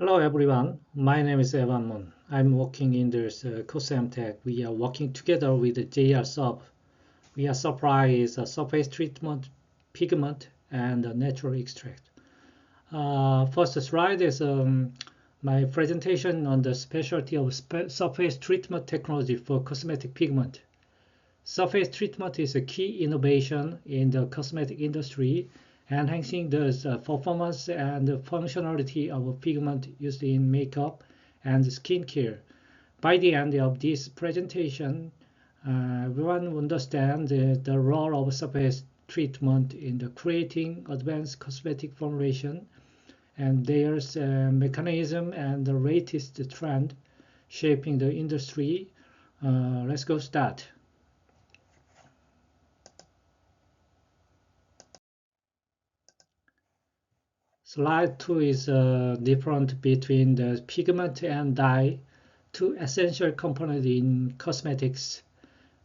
Hello everyone, my name is Evan Moon. I'm working in this COSAM Tech. We are working together with the JR Sub. We are supplying surface treatment, pigment, and natural extract. First slide is my presentation on the specialty of surface treatment technology for cosmetic pigment. Surface treatment is a key innovation in the cosmetic industry, enhancing the performance and functionality of pigment used in makeup and skincare. By the end of this presentation, everyone will understand the role of surface treatment in the creating advanced cosmetic formulation and their mechanism and the latest trend shaping the industry. Let's go start. Slide 2 is different between the pigment and dye, two essential components in cosmetics.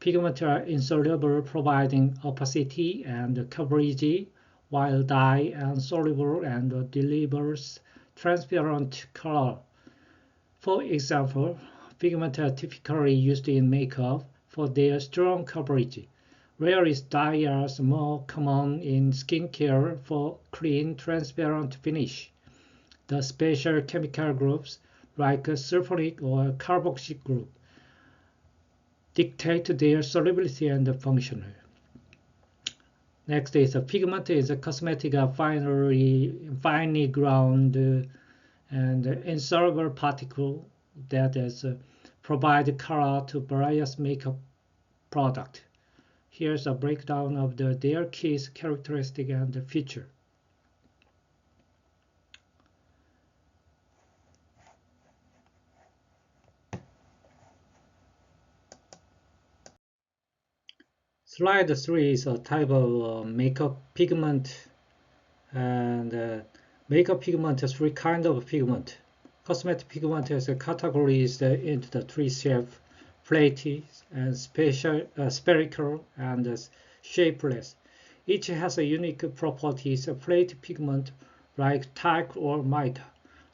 Pigments are insoluble, providing opacity and coverage, while dye are soluble and delivers transparent color. For example, pigments are typically used in makeup for their strong coverage, whereas dyes are more common in skincare for clean, transparent finish. The special chemical groups, like sulfuric or carboxylic group, dictate their solubility and function. Next is a pigment is a cosmetic finely ground and insoluble particle that provide color to various makeup products. Here's a breakdown of their key characteristic and feature. Slide 3 is a type of makeup pigment, and makeup pigment has three kinds of pigment. Cosmetic pigment has categories into the three shapes: flaky and spherical and shapeless. Each has a unique properties. A flat pigment, like talc or mica,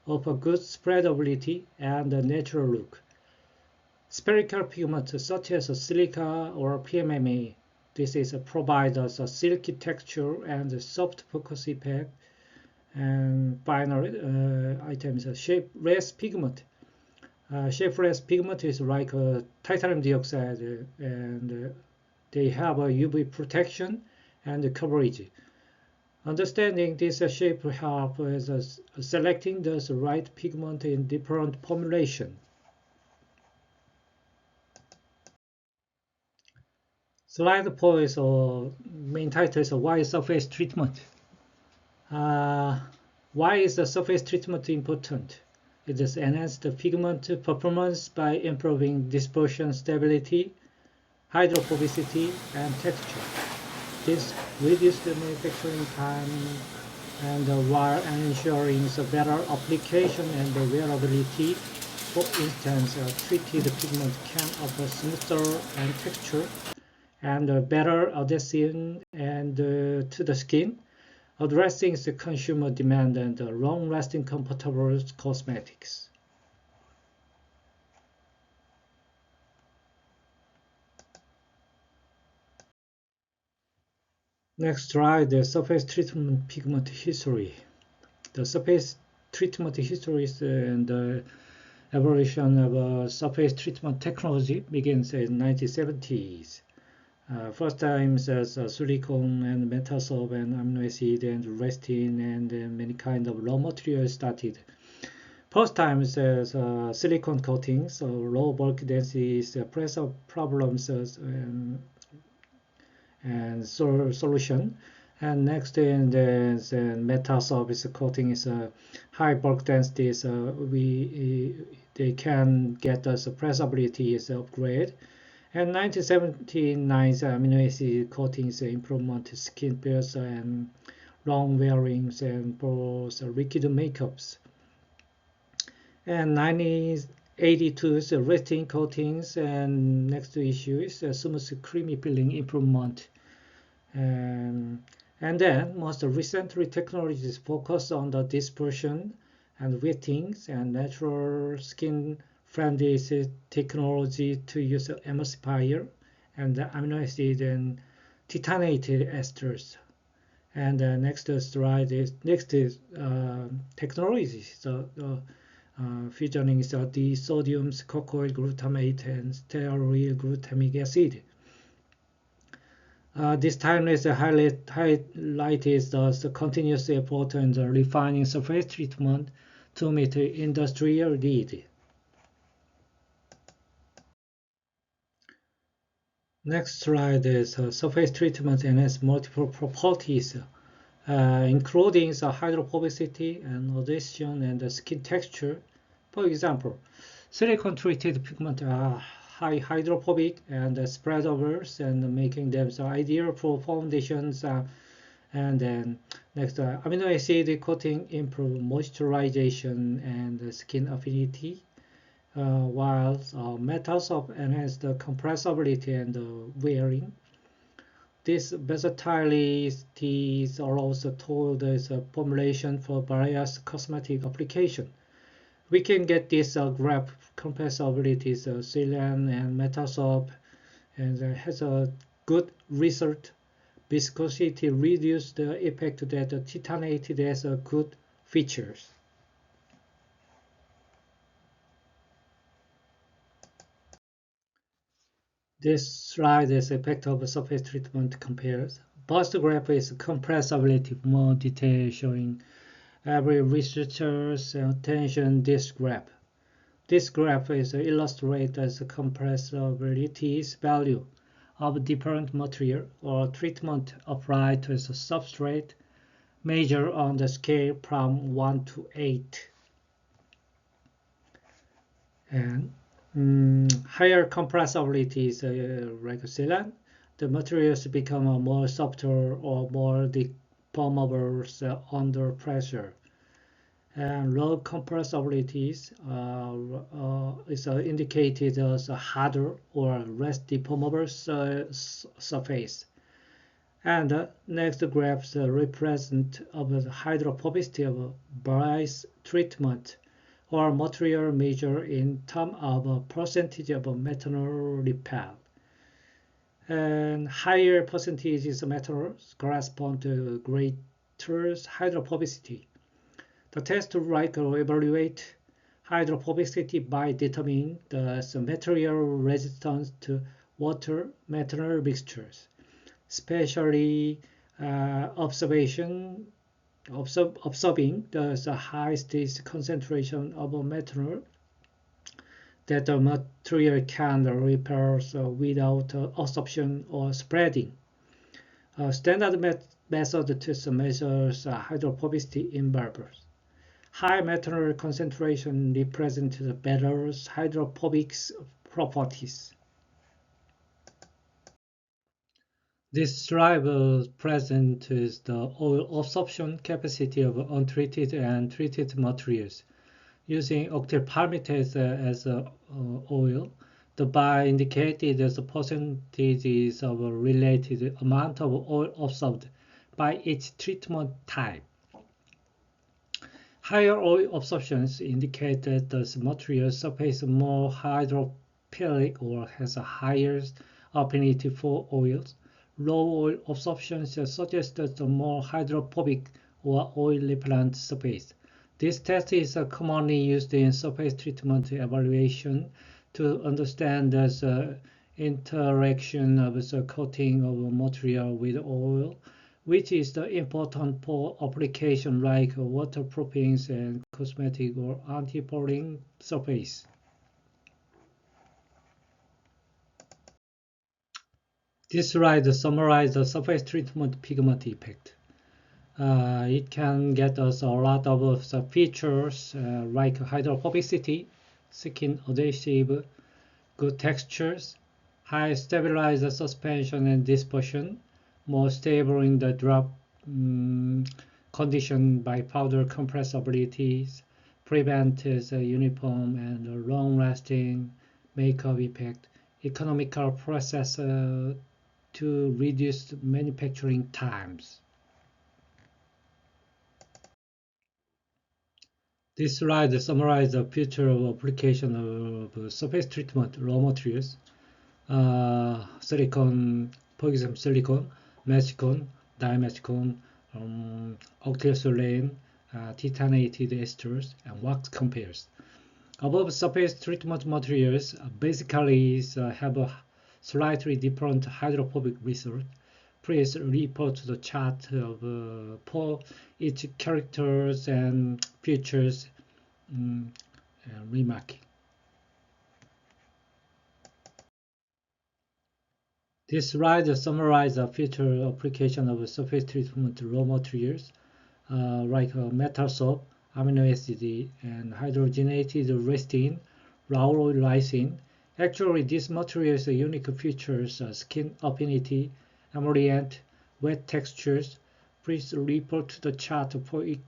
offer good spreadability and a natural look. Spherical pigments such as silica or PMMA, provides us a silky texture and a soft focus effect. And final item is shapeless pigment. Shapeless pigment is like titanium dioxide, and they have a UV protection and coverage. Understanding this shape helps us selecting the right pigment in different formulation. Slide 4 is main title is why surface treatment. Why is the surface treatment important? It is enhance the pigment performance by improving dispersion stability, hydrophobicity, and texture. This reduces the manufacturing time and while ensuring the better application and wearability. For instance, treated pigment can offer smoother and texture and better adhesion and to the skin, addressing the consumer demand and long-lasting comfortable cosmetics. Next slide, the surface treatment pigment history. The surface treatment history and the evolution of surface treatment technology begins in 1970s. First time as silicone and metal soap and amino acid and resin and many kind of raw materials started. First time as silicone coatings, so low bulk densities, pressure problems and solution. And next in the metal surface coating is high bulk density, so they can get us suppressibility is upgrade. And 1979 amino acid coatings improvement skin barriers and long wearings and for liquid makeups. And 1982 resin coatings, and next issue is smooth creamy peeling improvement. And then most recently technologies focus on the dispersion and wettings and natural skin-friendly technology to use emulsifier and amino acid and titanated esters. And next slide is technology. So fusioning the sodium cocoa glutamate and stearyl glutamic acid. This time is highlighted the continuous effort in the refining surface treatment to meet industrial need. Next slide is surface treatment and has multiple properties, including the hydrophobicity and adhesion and the skin texture. For example, silicone-treated pigments are high hydrophobic and spread over, and making them ideal for foundations. And then next, amino acid coating improve moisturization and skin affinity, while metals of enhance the compressibility and wearing. This versatility allows tool formulation for various cosmetic applications. We can get this graph compressibility, silicon and metal soap, and has a good result. Viscosity reduce the effect that the titanated has a good features. This slide is effect of surface treatment compares. First graph is compressibility, more detail showing every researcher's attention this graph. This graph is illustrated as compressibility's value of different material or treatment applied to the substrate measured on the scale from 1 to 8. And higher compressibility is like silicon. The materials become more softer or more deformable under pressure. And low compressibility is indicated as a harder or less deformable surface. And next graphs represent of the hydrophobicity of various treatment or material measured in terms of a percentage of methanol repel. And higher percentages of methanol correspond to greater hydrophobicity. The test will evaluate hydrophobicity by determining the material resistance to water methanol mixtures, especially observing the highest concentration of methanol that the material can repel without absorption or spreading. A standard method to measure hydrophobicity involves high methanol concentration represents better hydrophobic properties. This slide presents the oil absorption capacity of untreated and treated materials. Using octyl palmitate as oil, the bar indicated as the percentages of a related amount of oil absorbed by each treatment type. Higher oil absorptions indicate that the material surface more hydrophilic or has a higher affinity for oils. Low oil absorption suggests that the more hydrophobic or oil repellent surface. This test is commonly used in surface treatment evaluation to understand the interaction of the coating of a material with oil, which is important for application like waterproofing and cosmetic or anti-fouling surface. This slide summarizes the surface treatment pigment effect. It can get us a lot of features like hydrophobicity, skin adhesive, good textures, high stabilizer suspension and dispersion, more stable in the drop condition by powder compressibilities, prevent uniform and long-lasting makeup effect, economical process to reduce manufacturing times. This slide summarizes the future of application of surface treatment raw materials. Silicon, for example, silicon, mesicon, dimesicon, octiosolane, titanated esters, and wax compounds. Above surface treatment materials basically have a slightly different hydrophobic result. Please refer to the chart for each characters and features remarking. This slide summarizes the future application of surface treatment raw materials like metal soap, amino acid, and hydrogenated restin, rauryl lysine. Actually, these materials have unique features: skin affinity, emollient, wet textures. Please refer to the chart for each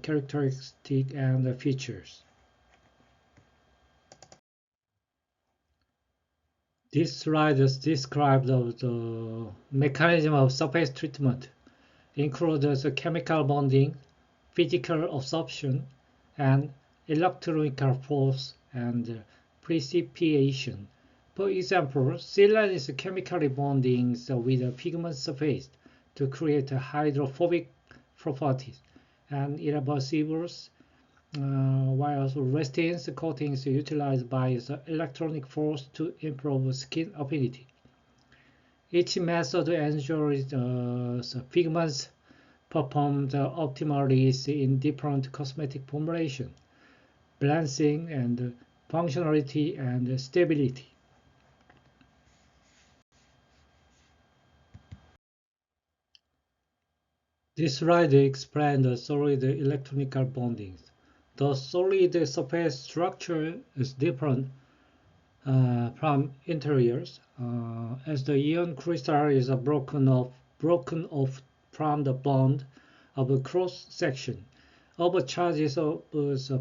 characteristic and features. This slide describes the mechanism of surface treatment, includes chemical bonding, physical absorption, and electrochemical force and precipitation. For example, silicon is chemically bonding with a pigment surface to create hydrophobic properties and irreversibles, while resins coatings utilized by the electronic force to improve skin affinity. Each method ensures the pigments performed optimally in different cosmetic formulation, balancing and functionality and stability. This slide explains the solid electronical bonding. The solid surface structure is different from interiors, as the ion crystal is broken off from the bond of a cross section. Overcharges of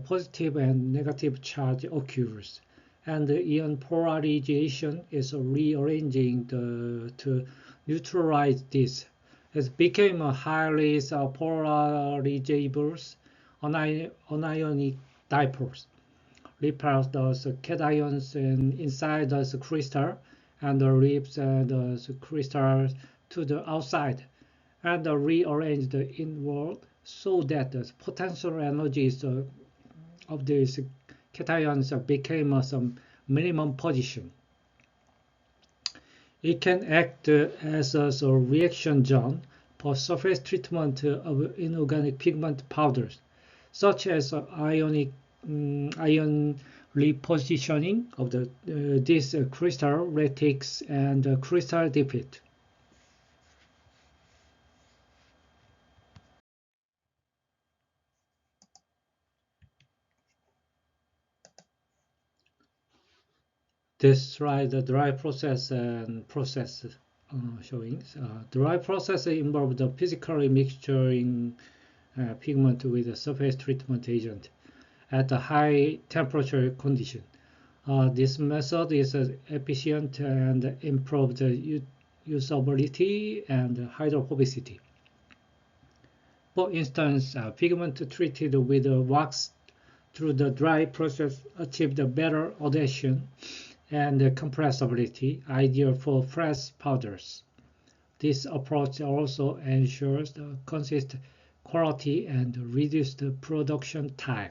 positive and negative charge occurs, and the ion polarization is rearranging to neutralize this. It became a highly polarizable anionic dipoles. Repels those cations inside the crystal and leaves the crystal to the outside and rearrange the inward so that the potential energies of these cations became some minimum position. It can act as a reaction zone for surface treatment of inorganic pigment powders, such as ion repositioning of this crystal lattice and crystal defect. This slide the dry process and process showing. Dry process involves the physically mixturing pigment with a surface treatment agent at a high temperature condition. This method is efficient and improves the usability and hydrophobicity. For instance, pigment treated with wax through the dry process achieved a better adhesion and compressibility, ideal for fresh powders. This approach also ensures the consistent quality and reduced production time.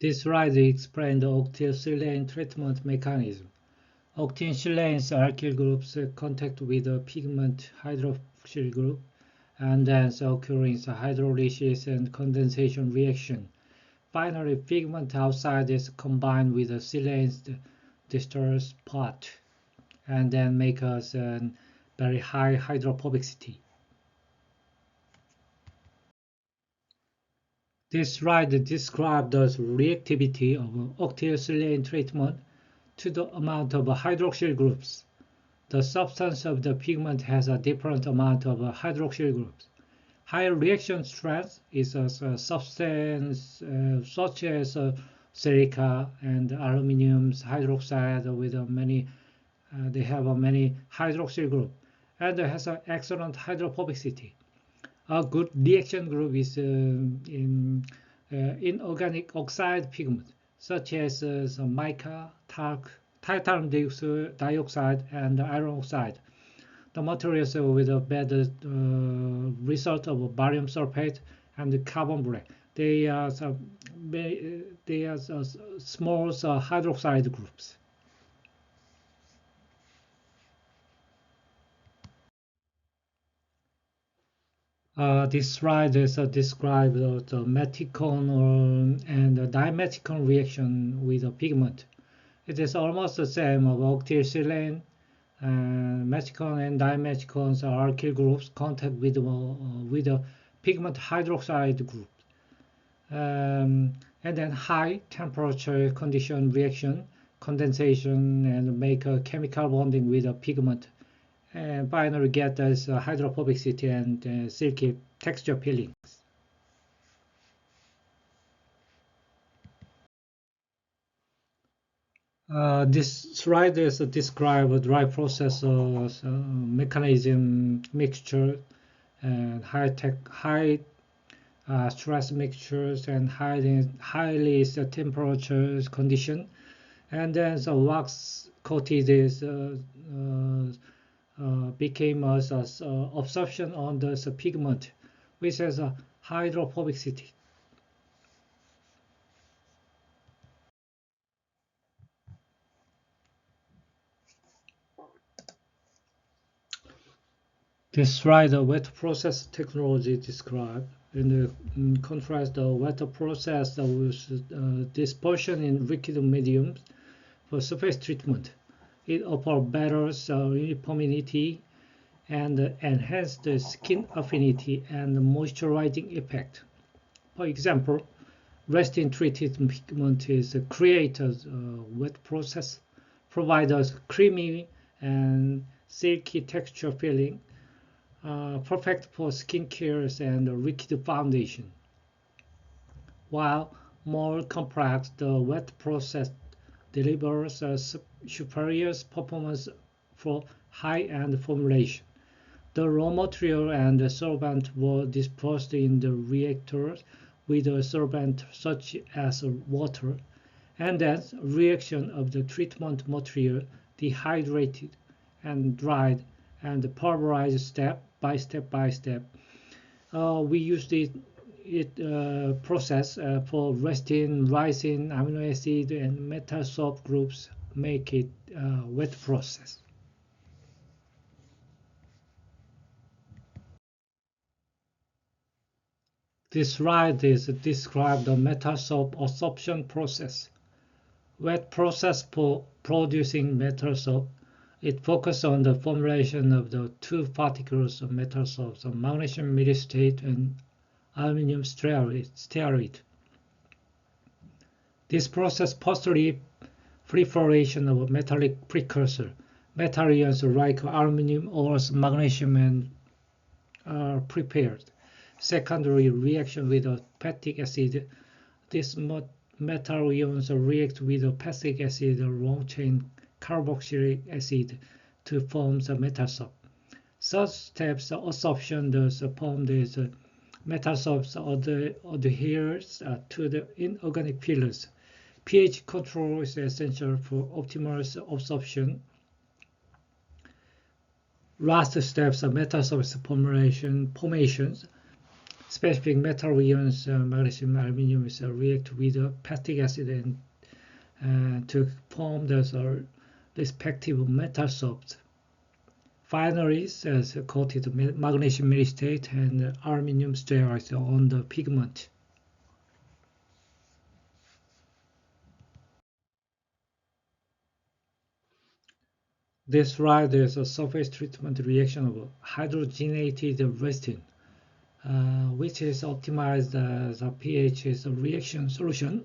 This slide explains the octiosilane treatment mechanism. Octiosilane alkyl groups contact with the pigment hydroxyl group and then occurring hydrolysis and condensation reaction. Finally, pigment outside is combined with the silane's distress part and then make us a very high hydrophobicity. This slide describes the reactivity of octiosilane treatment to the amount of hydroxyl groups. The substance of the pigment has a different amount of hydroxyl groups. High reaction strength is a substance such as silica and aluminum hydroxide with many they have many hydroxyl group, and has an excellent hydrophobicity. A good reaction group is inorganic oxide pigment, such as some mica, talc, titanium dioxide, and iron oxide. The materials with a better result of barium sulfate and carbon black. They are small hydroxide groups. This slide is describe the meticon and the dimeticon reaction with a pigment. It is almost the same of octylsilane. Meticon and dimeticons are alkyl groups contact with a pigment hydroxide group. And then high temperature condition reaction, condensation, and make a chemical bonding with a pigment. And finally get this hydrophobicity and silky texture peelings. This slide is describe a dry process mechanism mixture and high stress mixtures and highly temperatures condition, and then the wax coated is became as absorption on the pigment, which has a hydrophobicity. This slide, the wet process technology described. In contrast, the wet process with dispersion in liquid mediums for surface treatment. It offers better uniformity and enhance the skin affinity and moisturizing effect. For example, resin treated pigment is created wet process, provides us creamy and silky texture feeling, perfect for skincare and liquid foundation. While more complex, the wet process delivers a superior performance for high-end formulation. The raw material and the solvent were dispersed in the reactor with a solvent such as water, and then reaction of the treatment material dehydrated and dried and pulverized step by step. We used it process for resin, lysine, amino acid, and metal soap groups make it wet process. This slide is describe the metal soap absorption process. Wet process for producing metal soap. It focuses on the formulation of the two particles of metal soaps, magnesium methylate and aluminum stearate. This process postulates proliferation of a metallic precursor. Metal ions like aluminum or magnesium and are prepared. Secondary reaction with acetic acid. These metal ions react with acetic acid or long-chain carboxylic acid to form the metal soap. Such steps absorption thus form these metal soaps adheres to the inorganic pillars. pH control is essential for optimal absorption. Last steps are metal soaps formations. Specific metal ions, magnesium, aluminum, react with acetic acid and to form the respective metal soaps. Finally, coated magnesium methylate and aluminum stearate on the pigment. This slide is a surface treatment reaction of hydrogenated resin, which is optimized as a pH reaction solution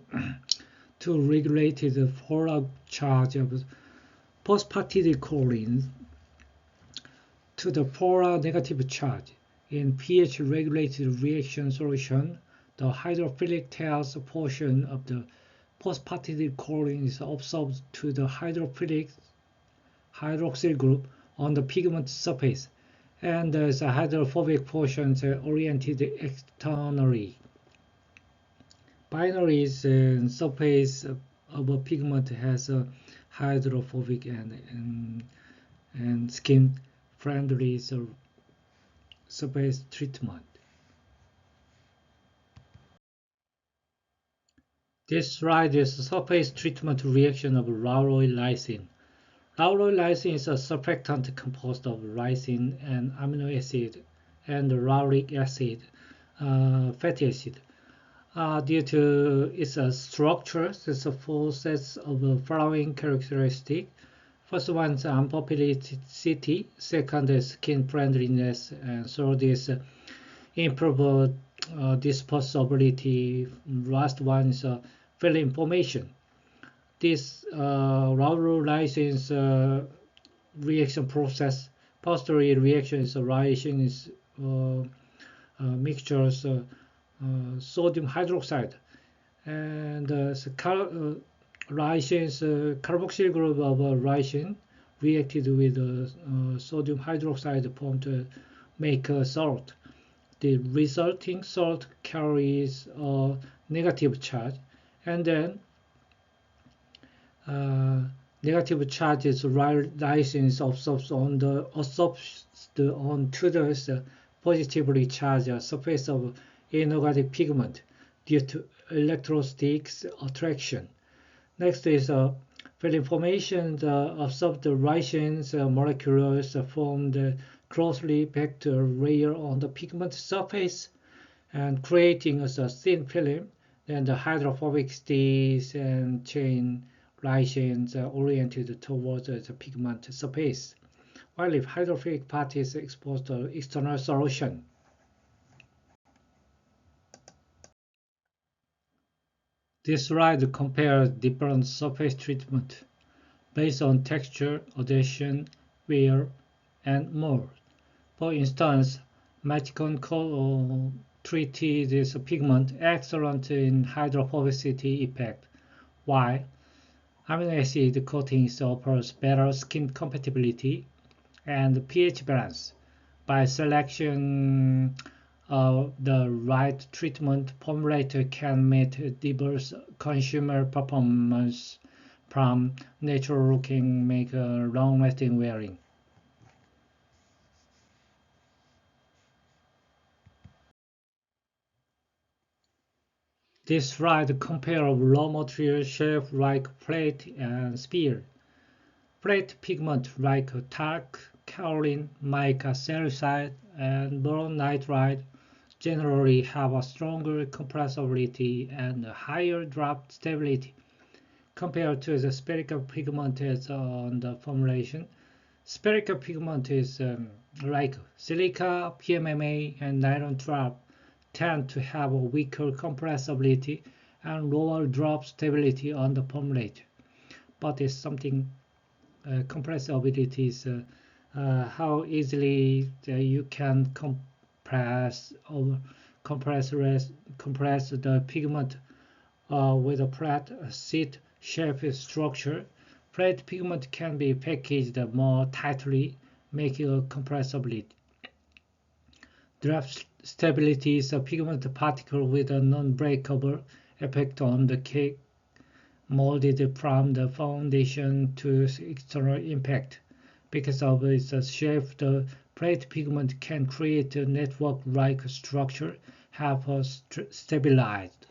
to regulate the polar charge of phosphatidylcholine to the polar negative charge. In pH regulated reaction solution, the hydrophilic tails portion of the phosphatidylcholine is absorbed to the hydrophilic hydroxyl group on the pigment surface. and the hydrophobic portions oriented externally. Binaries and surface of a pigment has a hydrophobic and skin friendly surface treatment. This slide is a surface treatment reaction of lauryl lysine. Lauryl lysine is a surfactant composed of lysine and amino acid and lauric acid, fatty acid. Due to its structure, there's four sets of following characteristics. First one is unpopularity, second is skin friendliness, and third is improved disposability. Last one is fill information. This Lauro license reaction process, posterior reaction is rising is mixtures sodium hydroxide and lysine carboxyl group of lysine reacted with sodium hydroxide formed to make salt. The resulting salt carries a negative charge, and then negative charges lysine absorbs onto the positively charged surface of inorganic pigment due to electrostatic attraction. Next is film formation. The absorbed lysine molecules formed closely packed layer on the pigment surface and creating a thin film. Then the hydrophobic stays and chain lysines oriented towards the pigment surface, while if hydrophobic part is exposed to external solution. This slide compares different surface treatment based on texture, adhesion, wear, and more. For instance, Machicon treated this pigment excellent in hydrophobicity effect, while amino acid coatings offers better skin compatibility and pH balance. By selection of the right treatment, formulator can meet diverse consumer performance from natural looking make long-lasting wearing. This slide compares raw material shape like plate and sphere. Plate pigment like talc, kaolin, mica, salicylate, and boron nitride generally have a stronger compressibility and a higher drop stability compared to the spherical pigment on the formulation. Spherical pigment is like silica, PMMA, and nylon drop tend to have a weaker compressibility and lower drop stability on the formulator. But it's something compressibility is how easily you can compress the pigment with a flat sheet shape structure. Flat pigment can be packaged more tightly, making a compressibility. Draft stability is a pigment particle with a non-breakable effect on the cake molded from the foundation to external impact. Because of its shape, the plate pigment can create a network-like structure, half stabilized.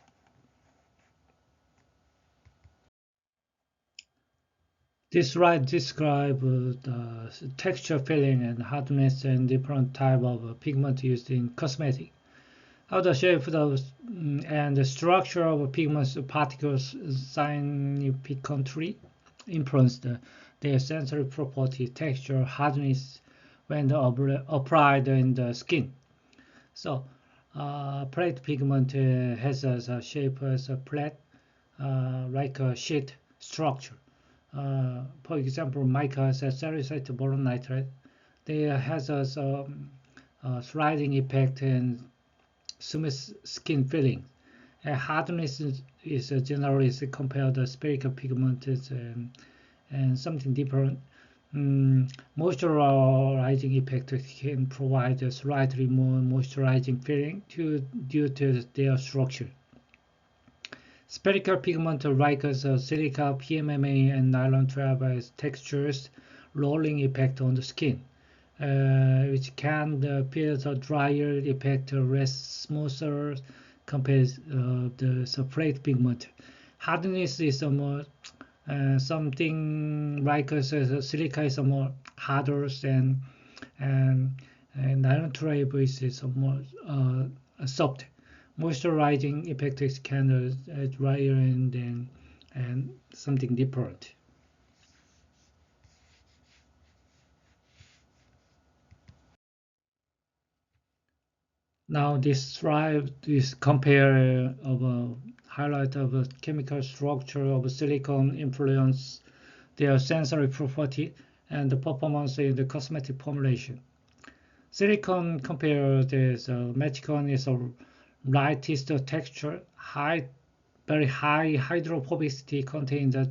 This slide describes the texture, feeling, and hardness and different type of pigment used in cosmetics. How the shape and the structure of pigment particles significantly influence their sensory property, texture, hardness when applied in the skin. So, plate pigment has a shape as a plate, like a sheet structure. For example, mica has a salicylate boron nitride. There has a sliding effect and smooth skin feeling. Hardness is generally compared to spherical pigment and something different. Moisturizing effect can provide a slightly more moisturizing feeling due to their structure. Spherical pigment like silica, PMMA, and nylon 12 has textures rolling effect on the skin, which can appear the drier effect less smoother compared the separate pigment. Hardness is more something like silica is more harder and, and nylon 12 is more soft. Moisturizing effect is kind of drier and something different. Now this slide is compare of a highlight of a chemical structure of silicone influence their sensory property and the performance in the cosmetic formulation. Silicone compared is Meticon is a lightest texture, very high hydrophobicity contains a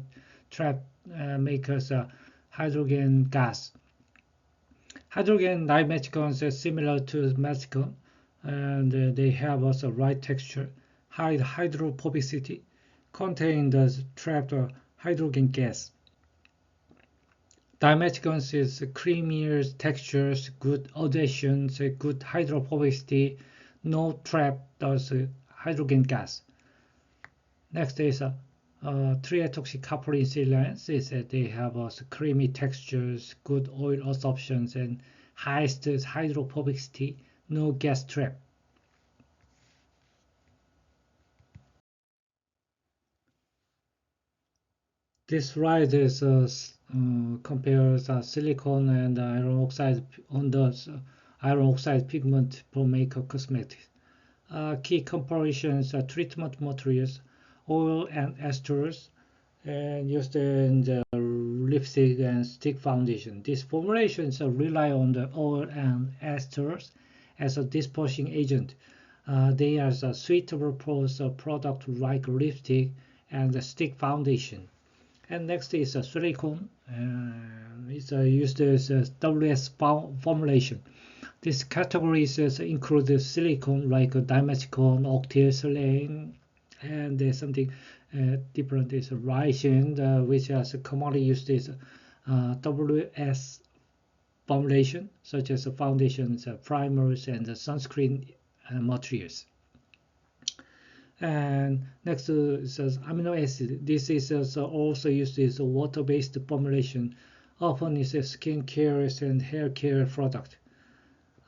trap makers hydrogen gas. Hydrogen dimethicons are similar to methicone and they have also light texture, high hydrophobicity, contain the trapped hydrogen gas. Dimethicons is creamier textures, good adhesion, good hydrophobicity, no trap does hydrogen gas. Next is trietoxycoupling silanes is that they have creamy textures, good oil absorptions, and highest hydrophobicity, no gas trap. This slide is compares silicone and iron oxide on the iron oxide pigment for makeup cosmetics. Key comparisons are treatment materials, oil and esters, and used in the lipstick and stick foundation. These formulations rely on the oil and esters as a dispersing agent. They are suitable for a product like lipstick and stick foundation. And next is silicone. It's used as a WS formulation. These categories include silicone like dimethicone, octylsilane, and there's something different is ricin, which is commonly used as WS formulation, such as foundations, primers, and sunscreen materials. And next says amino acid. This is also used as a water-based formulation, often is a skin care and hair care product.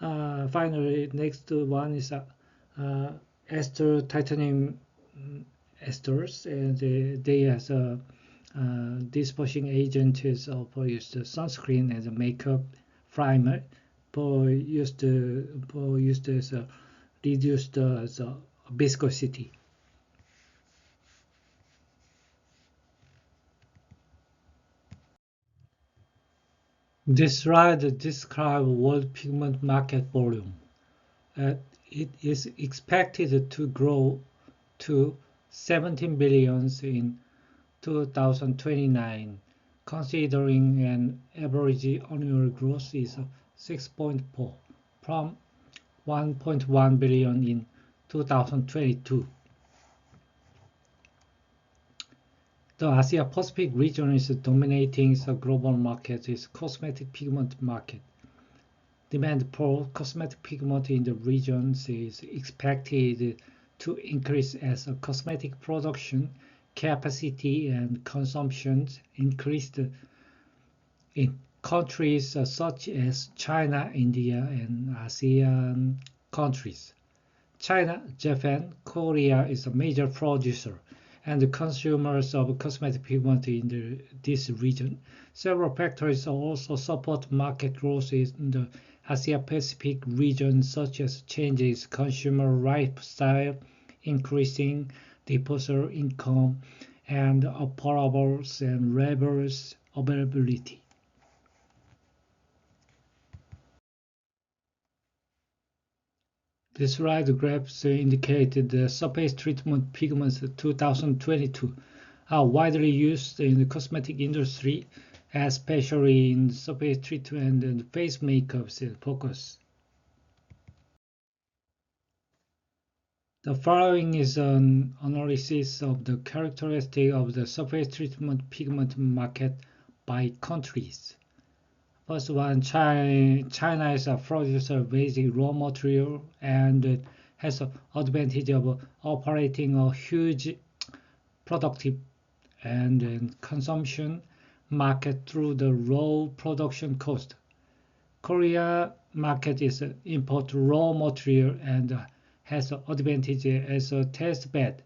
Finally, next one is ester titanium esters, and they as a dispersing agent is for used sunscreen as a makeup primer for used as a reduced viscosity. This slide describes world pigment market volume. It is expected to grow to 17 billion in 2029, considering an average annual growth is 6.4 from 1.1 billion in 2022. The Asia Pacific region is dominating the global market is cosmetic pigment market. Demand for cosmetic pigment in the region is expected to increase as cosmetic production capacity and consumption increased in countries such as China, India, and ASEAN countries. China, Japan, Korea is a major producer and the consumers of cosmetic pigment in this region. Several factors also support market growth in the Asia Pacific region, such as changes consumer lifestyle, increasing disposable income, and affordable and labor availability. This slide graphs indicate the surface treatment pigments 2022 are widely used in the cosmetic industry especially in surface treatment and face makeups focus. The following is an analysis of the characteristics of the surface treatment pigment market by countries. First one, China is a producer of basic raw material and has the advantage of operating a huge productive and consumption market through the raw production cost. Korea market is import raw material and has advantage as a test bed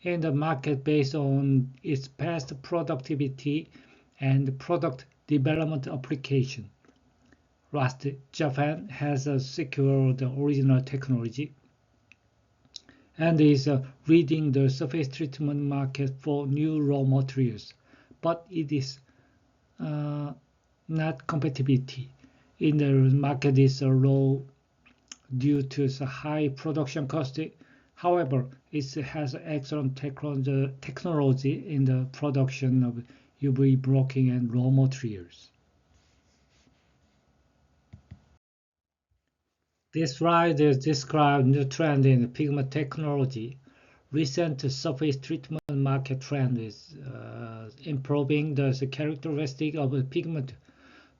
in the market based on its past productivity and product development application. Last, Japan has secured the original technology and is leading the surface treatment market for new raw materials, but it is uh, not compatibility in the market is low due to the high production cost. However, it has excellent technology in the production of UV blocking and raw materials. This slide describes new trend in pigment technology. Recent surface treatment market trend is improving the characteristic of a pigment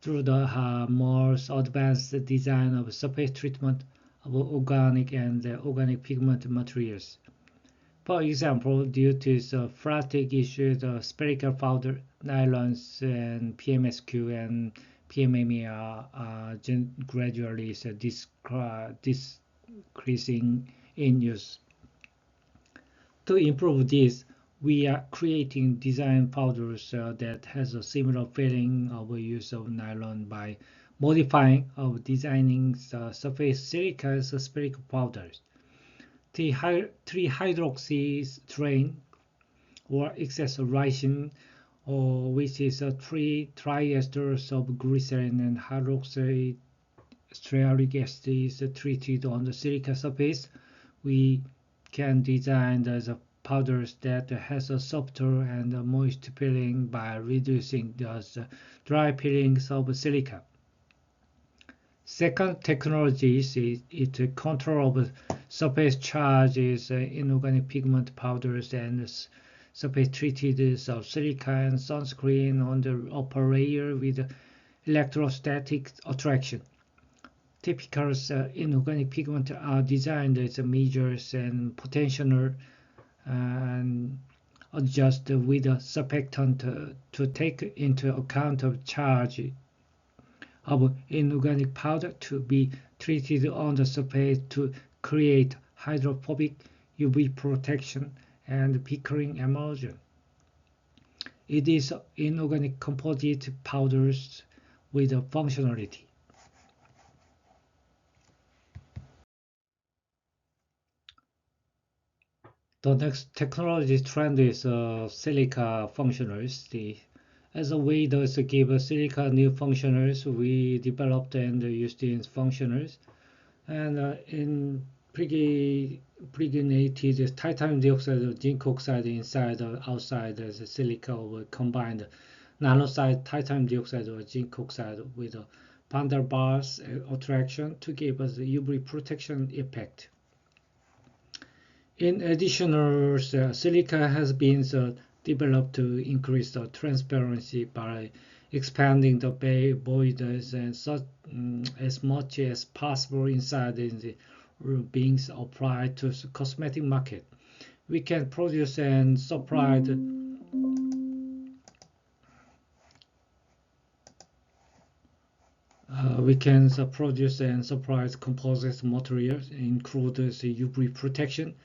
through the more advanced design of surface treatment of organic and organic pigment materials. For example, due to the plastic issues, the spherical powder, nylons, and PMSQ and PMMA are gradually decreasing in use. To improve this, we are creating design powders that has a similar feeling of use of nylon by modifying or designing the surface silica spherical powders. 3-hydroxy strain or excess ricin, which is 3 triesters of glycerin and hydroxy stearic acid is treated on the silica surface. We can design the powders that has a softer and moist peeling by reducing the dry peelings of silica. Second technology is the control of surface charges in organic pigment powders and surface treated silica and sunscreen on the upper layer with electrostatic attraction. Typicals in organic pigment are designed as measures and potential and adjust with a surfactant to take into account of charge of inorganic powder to be treated on the surface to create hydrophobic UV protection and Pickering emulsion. It is inorganic composite powders with a functionality. The next technology trend is silica functionals. As a way to give silica new functionals, we developed and used in functionals. And in pregnated titanium dioxide or zinc oxide inside or outside as a silica or combined nanoside titanium dioxide or zinc oxide with a van der Waals attraction to give us a UV protection effect. In addition, silica has been developed to increase the transparency by expanding the void as much as possible inside the being applied to the cosmetic market. We can produce and supply composite materials, including UV protection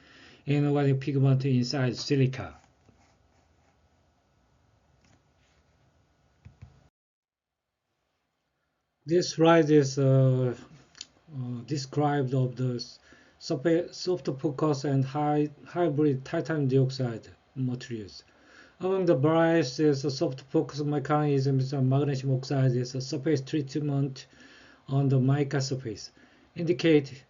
and organic pigment inside silica. This slide is described of the soft focus and hybrid titanium dioxide materials. Among the various soft focus mechanisms, magnesium oxide is a surface treatment on the mica surface. Indicate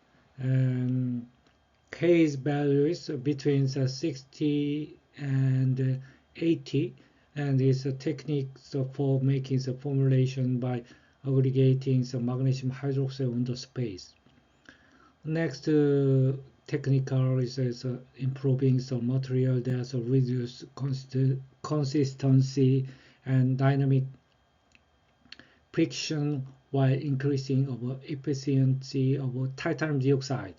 K's values between 60 and 80 and it's a technique for making the formulation by aggregating the magnesium hydroxide on the space. Next technical is improving the material that reduce consistency and dynamic friction while increasing of efficiency of titanium dioxide.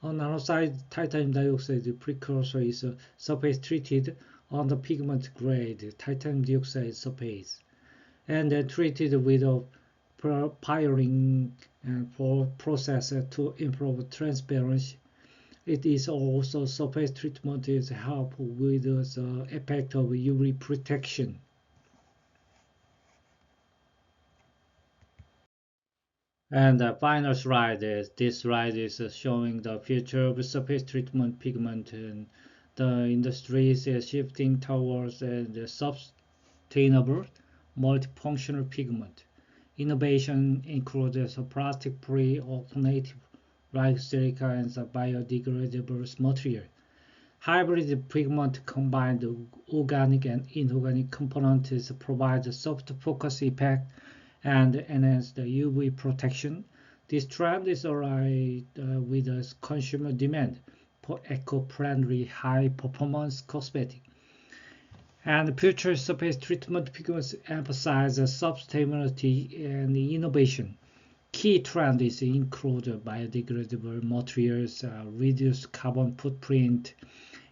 On nanoside titanium dioxide precursor is surface treated on the pigment grade titanium dioxide surface and treated with a firing and for process to improve transparency. It is also surface treatment is help with the effect of UV protection. And the final slide is this slide is showing the future of surface treatment pigment, and the industry is shifting towards the sustainable multifunctional pigment. Innovation includes plastic-free alternative like silica and biodegradable material. Hybrid pigment combined organic and inorganic components provide soft focus effect and enhance the UV protection. This trend is aligned with the consumer demand for eco-friendly, high-performance cosmetic. And future surface treatment pigments emphasize sustainability and innovation. Key trends include biodegradable materials, reduced carbon footprint,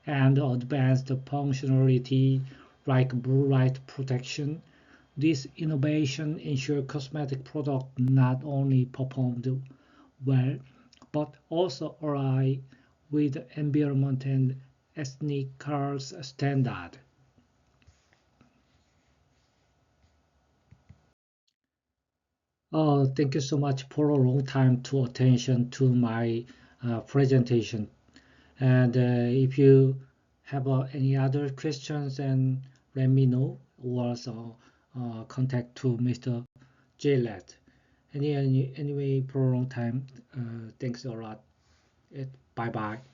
and advanced functionality like blue light protection. This innovation ensures cosmetic products not only performed well, but also align with environment and ethical standards. Thank you so much for a long time to attention to my presentation. And if you have any other questions, then let me know or also contact to Mr. Jlet. Anyway, for a long time, thanks a lot. Bye bye.